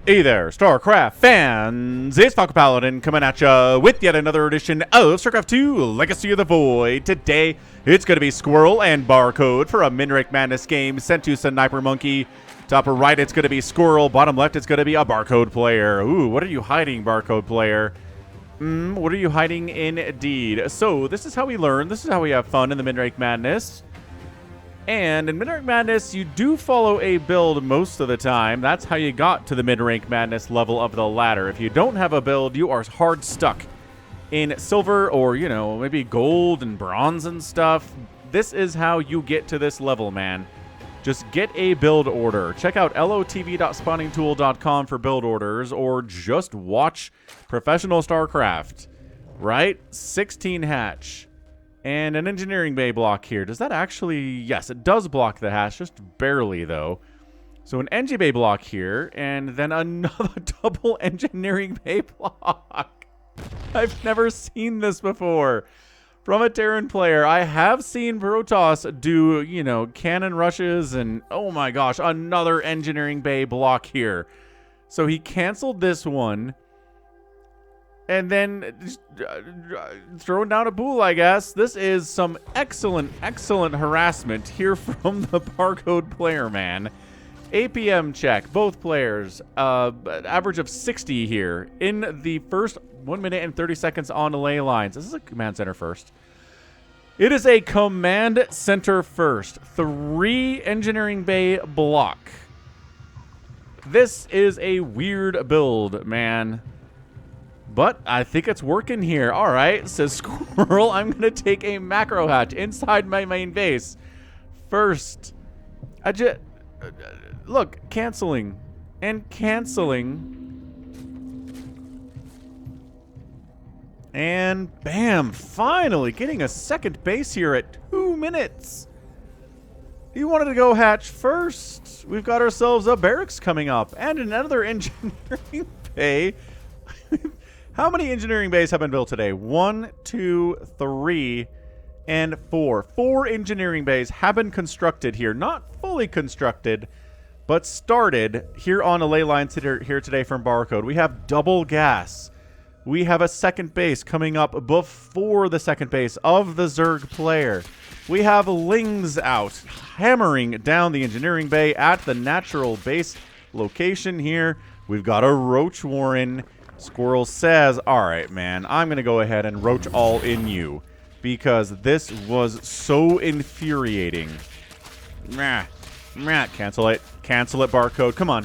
Hey there, StarCraft fans! It's Falcon Paladin coming at ya with yet another edition of StarCraft 2 Legacy of the Void. Today, it's going to be Squirrel and Barcode for a Minrake Madness game sent to SniperMonkey. Top right, it's going to be Squirrel. Bottom left, it's going to be a Barcode player. Ooh, what are you hiding, Barcode player? What are you hiding indeed? So, this is how we learn. This is how we have fun in the Minrake Madness. And in Minrake Madness, you do follow a build most of the time. That's how you got to the Minrake Madness level of the ladder. If you don't have a build, you are hard stuck in silver or, you know, maybe gold and bronze and stuff. This is how you get to this level, man. Just get a build order. Check out LOTV.spawningtool.com for build orders, or just watch Professional StarCraft, right? 16 hatch. And an engineering bay block here. Does that actually... Yes, it does block the hatch, just barely, though. So an engi bay block here, and then another double engineering bay block. I've never seen this before. From a Terran player, I have seen Protoss do, you know, cannon rushes, and oh my gosh, another engineering bay block here. So he canceled this one. And then throwing down a pool, I guess. This is some excellent, excellent harassment here from the Barcode player, man. APM check, both players. Average of 60 here in the first 1 minute and 30 seconds on the ley lines. This is a command center first. It is a command center first. 3 engineering bay block. This is a weird build, man. But I think it's working here. All right, says Squirrel. I'm going to take a macro hatch inside my main base. First, look, canceling and canceling. And bam, finally getting a second base here at 2 minutes. He wanted to go hatch first. We've got ourselves a barracks coming up and another engineering bay. How many engineering bays have been built today? 1, 2, 3, and 4. 4 engineering bays have been constructed here. Not fully constructed, but started here on a ley line here today from Barcode. We have double gas. We have a second base coming up before the second base of the Zerg player. We have Lings out, hammering down the engineering bay at the natural base location here. We've got a Roach Warren. Squirrel says, all right, man, I'm going to go ahead and roach all in you because this was so infuriating. Cancel it. Cancel it, Barcode. Come on.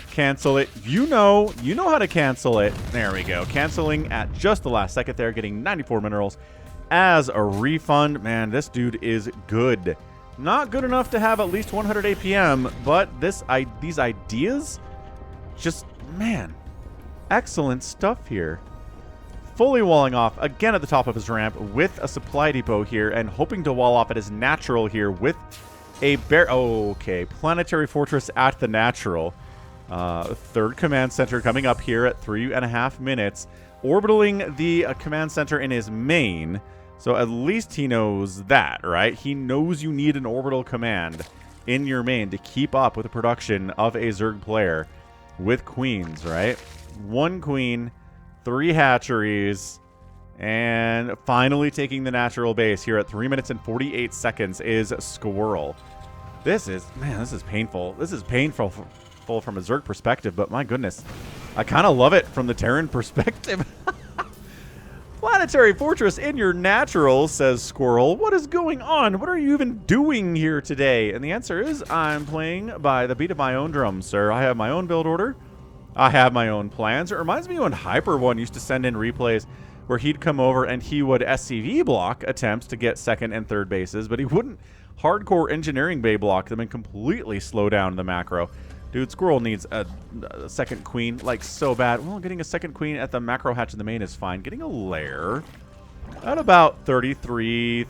Cancel it. You know how to cancel it. There we go. Canceling at just the last second there, getting 94 minerals as a refund. Man, this dude is good. Not good enough to have at least 100 APM, but these ideas, just, man... Excellent stuff here. Fully walling off again at the top of his ramp with a supply depot here and hoping to wall off at his natural here with a okay, planetary fortress at the natural. Third command center coming up here at 3.5 minutes. Orbitaling the command center in his main. So at least he knows that, right? He knows you need an orbital command in your main to keep up with the production of a Zerg player with queens, right? 1 queen, 3 hatcheries, and finally taking the natural base here at 3 minutes and 48 seconds is Squirrel. This is painful. This is painful from a Zerg perspective, but my goodness, I kind of love it from the Terran perspective. Planetary fortress in your natural, says Squirrel. What is going on? What are you even doing here today? And the answer is, I'm playing by the beat of my own drum, sir. I have my own build order. I have my own plans. It reminds me when Hyper One used to send in replays where he'd come over and he would SCV block attempts to get second and third bases, but he wouldn't hardcore engineering bay block them and completely slow down the macro. Dude, Squirrel needs a second queen, like, so bad. Well, getting a second queen at the macro hatch in the main is fine. Getting a lair at about 33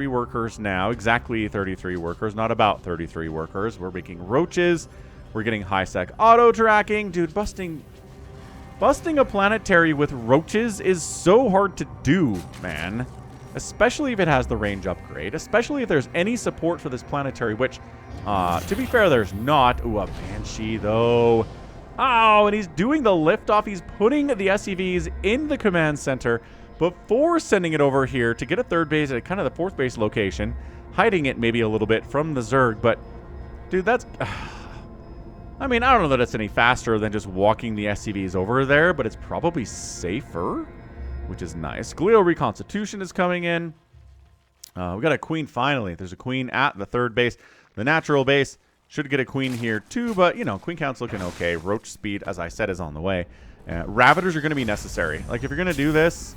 workers now. Exactly 33 workers, not about 33 workers. We're making roaches. We're getting high-sec auto-tracking. Dude, busting a planetary with roaches is so hard to do, man. Especially if it has the range upgrade. Especially if there's any support for this planetary, which, to be fair, there's not. Ooh, a Banshee, though. Oh, and he's doing the liftoff. He's putting the SCVs in the command center before sending it over here to get a third base at kind of the fourth base location, hiding it maybe a little bit from the Zerg. But, dude, that's... I mean, I don't know that it's any faster than just walking the SCVs over there, but it's probably safer, which is nice. Glio Reconstitution is coming in. We got a queen finally. There's a queen at the third base. The natural base should get a queen here too, but, you know, queen count's looking okay. Roach speed, as I said, is on the way. Ravagers are going to be necessary. Like, if you're going to do this,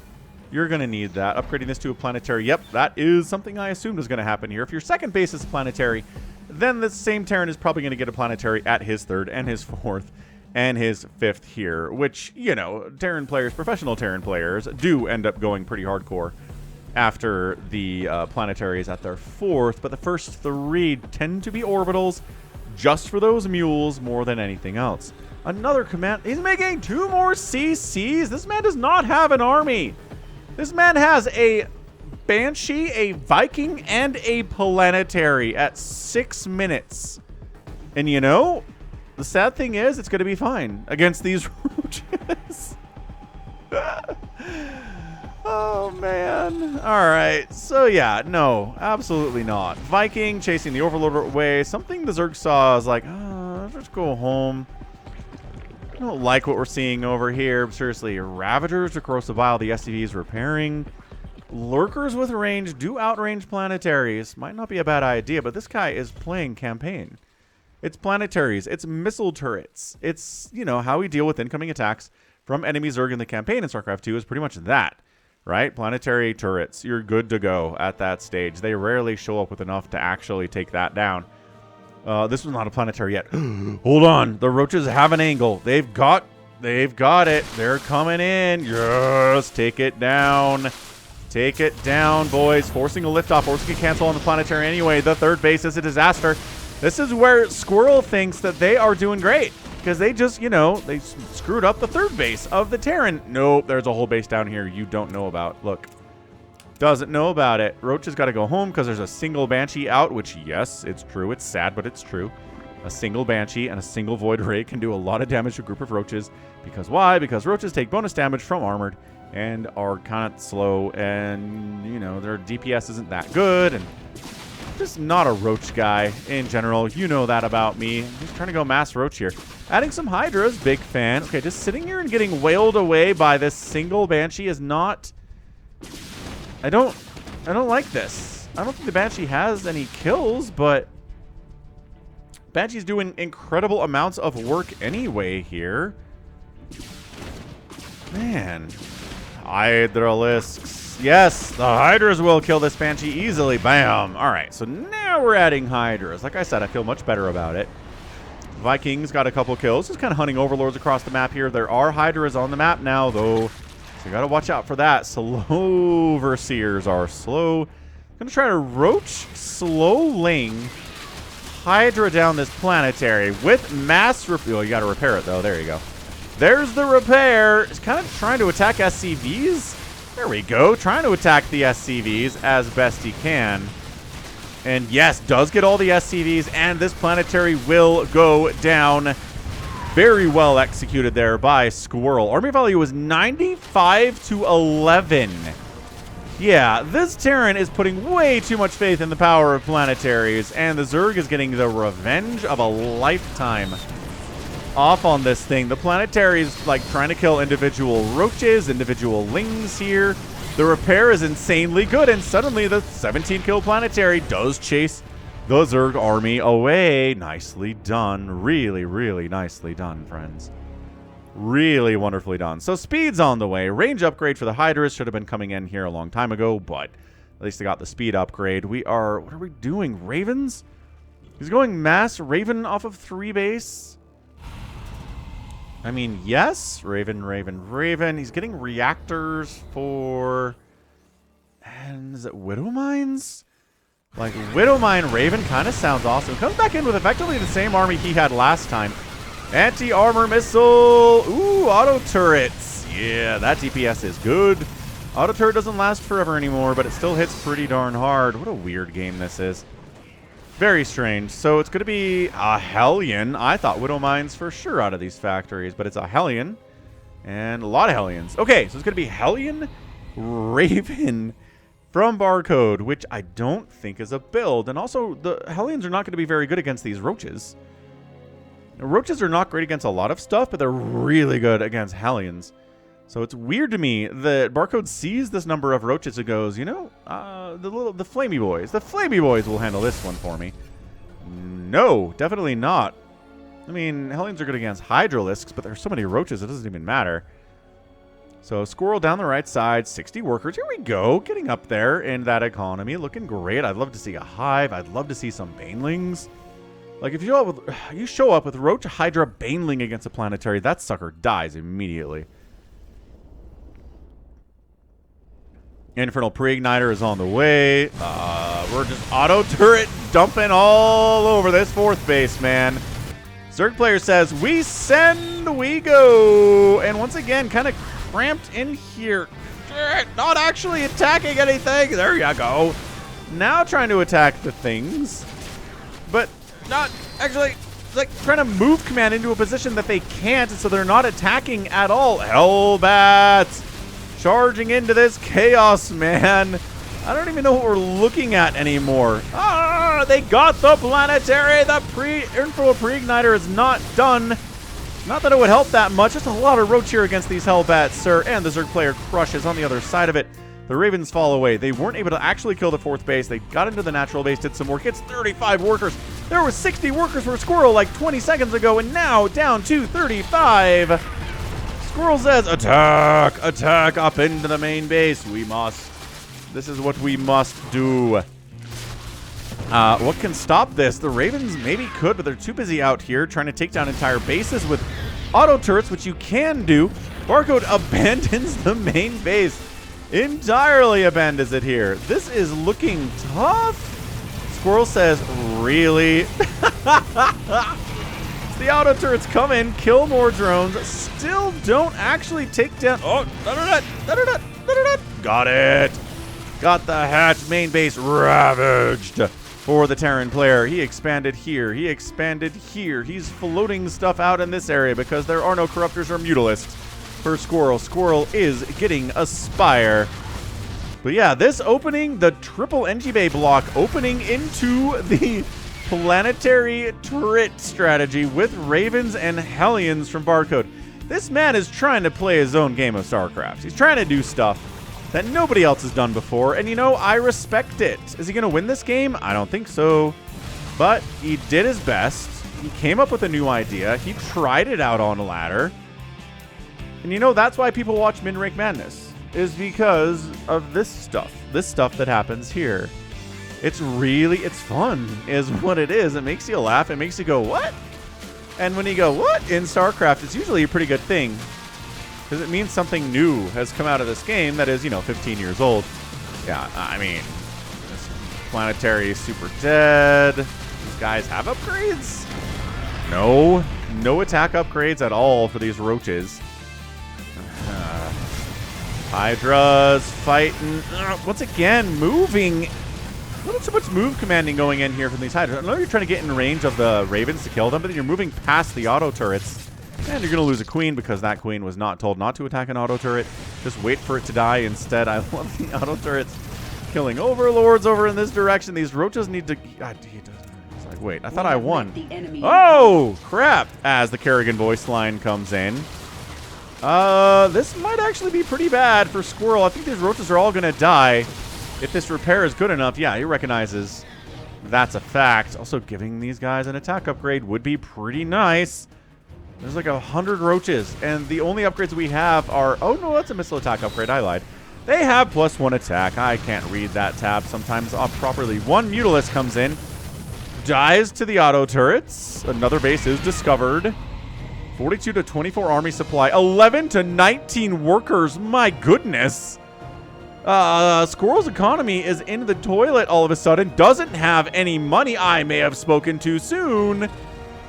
you're going to need that. Upgrading this to a planetary. Yep, that is something I assumed was going to happen here. If your second base is planetary, then the same Terran is probably going to get a planetary at his third and his fourth and his fifth here, which, you know, Terran players, professional Terran players, do end up going pretty hardcore after the planetaries at their fourth, but the first three tend to be orbitals just for those mules more than anything else. Another command. He's making 2 more CCs. This man does not have an army. This man has a Banshee, a Viking, and a planetary at 6 minutes. And you know, the sad thing is, it's going to be fine against these roaches. Oh, man. All right. So, yeah, no, absolutely not. Viking chasing the Overlord away. Something the Zerg saw is like, let's go home. I don't like what we're seeing over here. Seriously, Ravagers across the bile, the SCVs repairing. Lurkers with range do outrange planetaries. Might not be a bad idea, but this guy is playing campaign. It's planetaries. It's missile turrets. It's, you know, how we deal with incoming attacks from enemy Zerg in the campaign in StarCraft 2 is pretty much that, right? Planetary turrets. You're good to go at that stage. They rarely show up with enough to actually take that down. This was not a planetary yet. Hold on. The roaches have an angle. They've got it. They're coming in. Yes, take it down. Take it down, boys. Forcing a liftoff. Forcing a cancel on the planetary anyway. The third base is a disaster. This is where Squirrel thinks that they are doing great. Because they just, you know, they screwed up the third base of the Terran. Nope, there's a whole base down here you don't know about. Look. Doesn't know about it. Roach has got to go home because there's a single Banshee out, which, yes, it's true. It's sad, but it's true. A single Banshee and a single Void Ray can do a lot of damage to a group of Roaches. Because why? Because Roaches take bonus damage from Armored and are kind of slow, and, you know, their DPS isn't that good, and just not a Roach guy in general. You know that about me. I'm just trying to go mass Roach here. Adding some Hydras, big fan. Okay, just sitting here and getting wailed away by this single Banshee is not... I don't like this. I don't think the Banshee has any kills, but Banshee's doing incredible amounts of work anyway here. Man. Hydralisks. Yes, the Hydras will kill this Banshee easily. Bam. All right, so now we're adding Hydras. Like I said, I feel much better about it. Vikings got a couple kills. Just kind of hunting Overlords across the map here. There are Hydras on the map now, though. So you got to watch out for that. Slow Overseers are slow. Going to try to Roach slowing Hydra down this planetary with mass... Oh, you got to repair it, though. There you go. There's the repair. It's kind of trying to attack SCVs. There we go. Trying to attack the SCVs as best he can. And yes, does get all the SCVs, and this planetary will go down. Very well executed there by Squirrel. Army value was 95 to 11. Yeah, this Terran is putting way too much faith in the power of planetaries, and the Zerg is getting the revenge of a lifetime off on this thing. The planetaries, like, trying to kill individual roaches, individual lings here. The repair is insanely good, and suddenly the 17-kill planetary does chase the Zerg army away. Nicely done. Really, really nicely done, friends. Really wonderfully done. So speed's on the way. Range upgrade for the Hydras should have been coming in here a long time ago, but at least they got the speed upgrade. We are... What are we doing? Ravens? He's going mass Raven off of 3 base? I mean, yes. Raven, Raven, Raven. He's getting reactors for... And is it Widow Mines? Like, Widow Mine Raven kind of sounds awesome. Comes back in with effectively the same army he had last time. Anti-armor missile. Ooh, auto turrets. Yeah, that DPS is good. Auto turret doesn't last forever anymore, but it still hits pretty darn hard. What a weird game this is. Very strange. So it's going to be a Hellion. I thought Widow Mines for sure out of these factories, but it's a Hellion. And a lot of Hellions. Okay, so it's going to be Hellion, Raven from Barcode, which I don't think is a build. And also, the Hellions are not going to be very good against these Roaches. Now, Roaches are not great against a lot of stuff, but they're really good against Hellions. So it's weird to me that Barcode sees this number of Roaches and goes, you know, the Flamey Boys. The Flamey Boys will handle this one for me. No, definitely not. I mean, Hellions are good against Hydralisks, but there's so many Roaches, it doesn't even matter. So Squirrel down the right side, 60 workers. Here we go, getting up there in that economy. Looking great. I'd love to see a Hive. I'd love to see some Banelings. Like, if you show up with Roach, Hydra, Baneling against a Planetary, that sucker dies immediately. Infernal Pre-Igniter is on the way. We're just auto-turret dumping all over this fourth base, man. Zerg player says, we send, we go. And once again, kind of cramped in here. Not actually attacking anything. There you go. Now trying to attack the things. But not actually, like, trying to move command into a position that they can't. So they're not attacking at all. Hellbats. Charging into this chaos, man. I don't even know what we're looking at anymore. Ah, they got the Planetary. The Infernal Pre-Igniter is not done. Not that it would help that much. Just a lot of Roach here against these Hellbats, sir. And the Zerg player crushes on the other side of it. The Ravens fall away. They weren't able to actually kill the fourth base. They got into the natural base, did some work. It's 35 workers. There were 60 workers for Squirrel like 20 seconds ago, and now down to 35. Squirrel says, attack, attack up into the main base. We must. This is what we must do. What can stop this? The Ravens maybe could, but they're too busy out here trying to take down entire bases with auto turrets, which you can do. Barcode abandons the main base. Entirely abandons it here. This is looking tough. Squirrel says, really? The auto turrets come in, kill more drones, still don't actually take down. Oh, got it. Got the hatch main base ravaged for the Terran player. He expanded here. He expanded here. He's floating stuff out in this area because there are no corruptors or mutalisks for Squirrel. Squirrel is getting a spire. But yeah, this opening, the triple NG Bay block opening into the Planetary turret strategy with Ravens and Hellions from Barcode. This man is trying to play his own game of StarCraft. He's trying to do stuff that nobody else has done before, and you know, I respect it. Is he going to win this game? I don't think so. But he did his best. He came up with a new idea. He tried it out on a ladder. And you know, that's why people watch Min-Rank Madness, is because of this stuff that happens here. It's fun is what it is. It makes you laugh. It makes you go, what? And when you go, what? In StarCraft, it's usually a pretty good thing. Because it means something new has come out of this game that is, you know, 15 years old. Yeah, I mean, this Planetary is super dead. These guys have upgrades? No. No attack upgrades at all for these Roaches. Hydras fighting. Once again, moving. A little too much move commanding going in here from these Hydras. I know you're trying to get in range of the Ravens to kill them, but then you're moving past the auto turrets. And you're going to lose a queen because that queen was not told not to attack an auto turret. Just wait for it to die instead. I love the auto turrets killing overlords over in this direction. These Roaches need to... God, it's like, wait, I thought I won. Oh, crap! As the Kerrigan voice line comes in. This might actually be pretty bad for Squirrel. I think these Roaches are all going to die. If this repair is good enough, yeah, he recognizes that's a fact. Also, giving these guys an attack upgrade would be pretty nice. There's like 100 Roaches, and the only upgrades we have are... Oh, no, that's a missile attack upgrade. I lied. They have +1 attack. I can't read that tab sometimes properly. One Mutalisk comes in, dies to the auto turrets. Another base is discovered. 42 to 24 army supply. 11 to 19 workers. My goodness. Squirrel's economy is in the toilet all of a sudden. Doesn't have any money. I may have spoken too soon.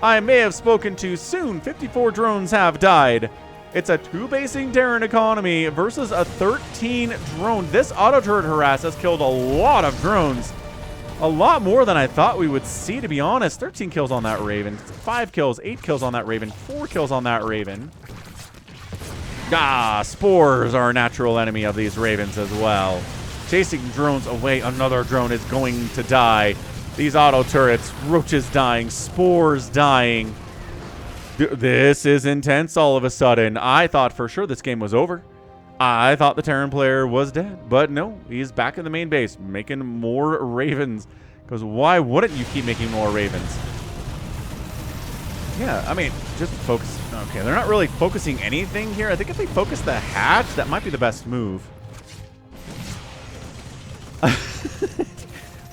54 drones have died. It's a 2-basing Terran economy versus a 13 drone. This auto turret harass has killed a lot of drones. A lot more than I thought we would see, to be honest. 13 kills on that Raven. 5 kills, 8 kills on that Raven. 4 kills on that Raven. Ah, spores are a natural enemy of these Ravens as well. Chasing drones away. Another drone is going to die. These auto turrets. Roaches dying. Spores dying. This is intense all of a sudden. I thought for sure this game was over. I thought the Terran player was dead, but no, he's back in the main base making more Ravens. Because why wouldn't you keep making more Ravens? Yeah, I mean, just focus. Okay, they're not really focusing anything here. I think if they focus the hatch, that might be the best move.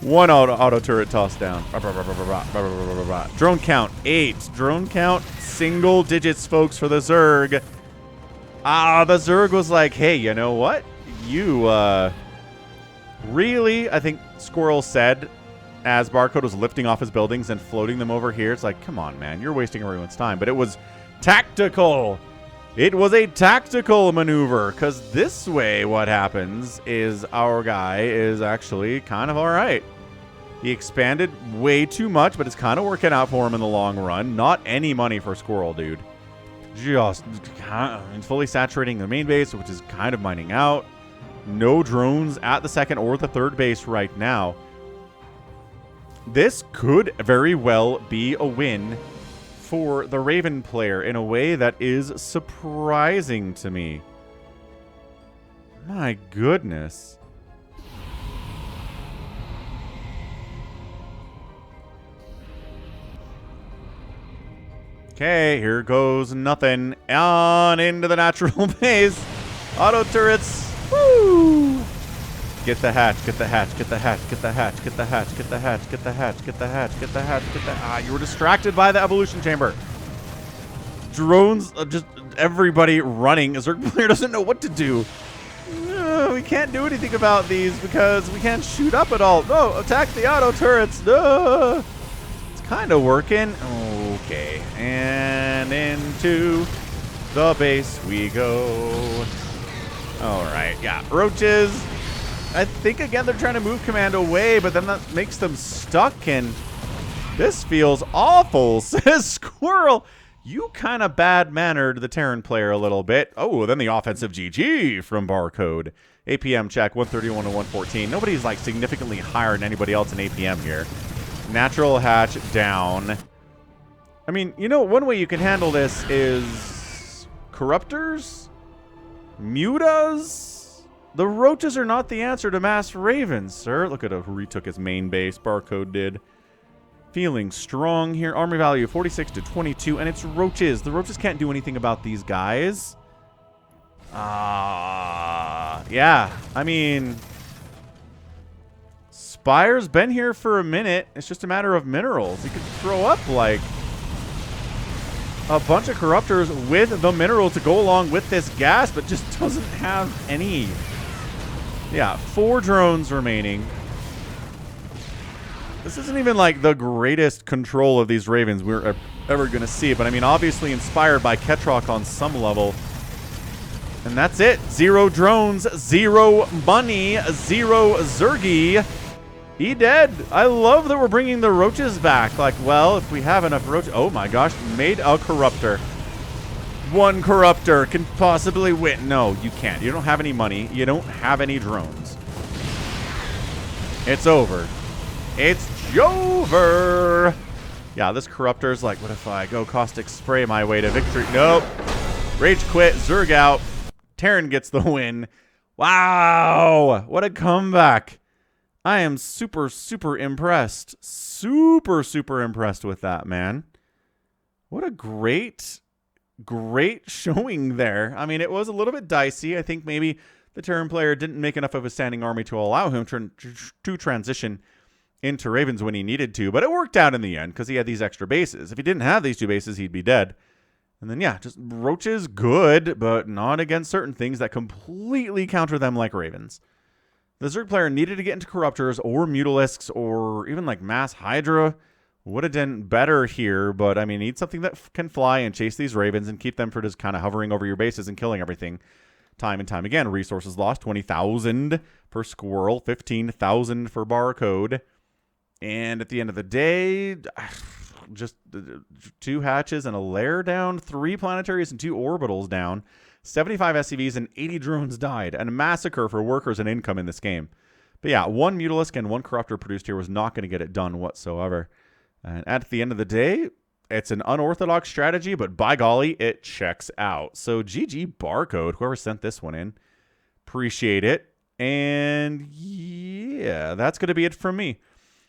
One auto turret tossed down. Drone count 8. Drone count single digits, folks, for the Zerg. The Zerg was like, hey, you know what? You, really, I think Squirrel said, as Barcode was lifting off his buildings and floating them over here, it's like, come on, man, you're wasting everyone's time. But it was tactical. It was a tactical maneuver, because this way what happens is our guy is actually kind of all right. He expanded way too much, but it's kind of working out for him in the long run. Not any money for Squirrel, dude. Just fully saturating the main base, which is kind of mining out. No drones at the second or the third base right now. This could very well be a win for the Raven player in a way that is surprising to me. My goodness. Okay, here goes nothing. On into the natural base. Auto turrets. Woo! Get the hatch, get the hatch, get the hatch, get the hatch, get the hatch, get the hatch, get the hatch, get the hatch, get the hatch, get the... Ah, you were distracted by the evolution chamber. Drones, just everybody running. A Zerg player doesn't know what to do. We can't do anything about these because we can't shoot up at all. No, attack the auto turrets. No. It's kind of working. Okay, and into the base we go. All right, yeah, roaches. I think, again, they're trying to move command away, but then that makes them stuck, and this feels awful, says Squirrel. You kind of bad-mannered the Terran player a little bit. Oh, then the offensive GG from Barcode. APM check, 131 to 114. Nobody's, like, significantly higher than anybody else in APM here. Natural hatch down. I mean, you know, one way you can handle this is Corruptors? Mutas? The roaches are not the answer to mass Ravens, sir. Look at who retook his main base. Barcode did. Feeling strong here. Army value 46 to 22, and it's roaches. The roaches can't do anything about these guys. Yeah. I mean, Spire's been here for a minute. It's just a matter of minerals. You could throw up, like, a bunch of Corruptors with the mineral to go along with this gas, but just doesn't have any. Yeah, 4 drones remaining. This isn't even like the greatest control of these Ravens we're ever going to see, but I mean, obviously inspired by Ketrock on some level. And that's it. 0 drones, 0 money, 0 Zergy. He dead. I love that we're bringing the roaches back. Like, well, if we have enough roaches... Oh my gosh, made a Corruptor. 1 Corruptor can possibly win. No, you can't. You don't have any money. You don't have any drones. It's over. It's Jover. Yeah, this Corruptor's like, what if I go Caustic Spray my way to victory? Nope. Rage quit. Zerg out. Terran gets the win. Wow. What a comeback. I am super, super impressed. Super, super impressed with that, man. What a great showing there. I mean, it was a little bit dicey. I think maybe the Terran player didn't make enough of a standing army to allow him to transition into Ravens when he needed to. But it worked out in the end because he had these extra bases. If he didn't have these 2 bases, he'd be dead. And then, yeah, just roaches good, but not against certain things that completely counter them like Ravens. The Zerg player needed to get into Corruptors or Mutalisks or even like Mass Hydra. Would have done better here, but I mean, need something that can fly and chase these Ravens and keep them for just kind of hovering over your bases and killing everything time and time again. Resources lost, 20,000 for Squirrel, 15,000 for Barcode. And at the end of the day, just 2 hatches and a lair down, 3 planetaries and 2 orbitals down, 75 SCVs and 80 drones died, and a massacre for workers and income in this game. But yeah, 1 Mutalisk and 1 Corruptor produced here was not going to get it done whatsoever. And at the end of the day, it's an unorthodox strategy, but by golly, it checks out. So GG Barcode, whoever sent this one in. Appreciate it. And yeah, that's going to be it from me.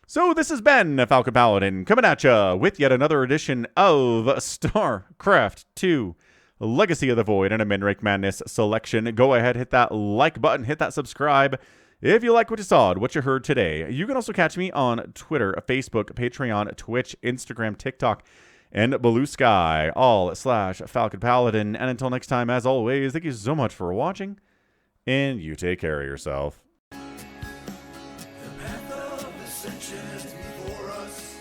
So this has been Falcon Paladin coming at ya with yet another edition of StarCraft 2 Legacy of the Void and a Minrake Madness selection. Go ahead, hit that like button, hit that subscribe if you like what you saw and what you heard today. You can also catch me on Twitter, Facebook, Patreon, Twitch, Instagram, TikTok, and Blue Sky, all /Falcon Paladin. And until next time, as always, thank you so much for watching, and you take care of yourself. The path of ascension is before us.